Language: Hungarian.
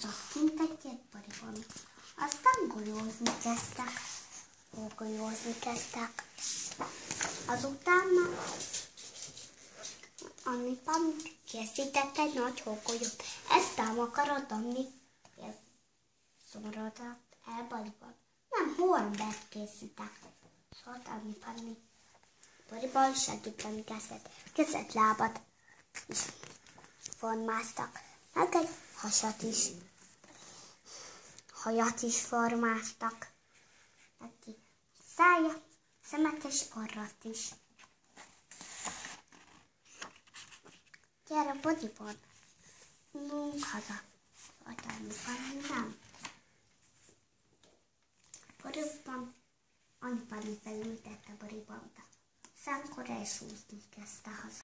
hoztak kint egy pariban. Aztán golyózni kezdtek. Azután Annipám készített egy nagy hógolyót. Ezt ám akarod adni? Szomorodott el Baliban. Nem, Hornbert készítek. Szólt Annipám. Baliban segíteni kezdett lábat is formáztak. Meg egy hajat is formáztak. Neki szája, szemet és orrat is. Gyere, Bodiban, menjünk haza. Annipám nem. Bodiban Annipám felültette Bodiban. Számkor elsúszni kezdte haza.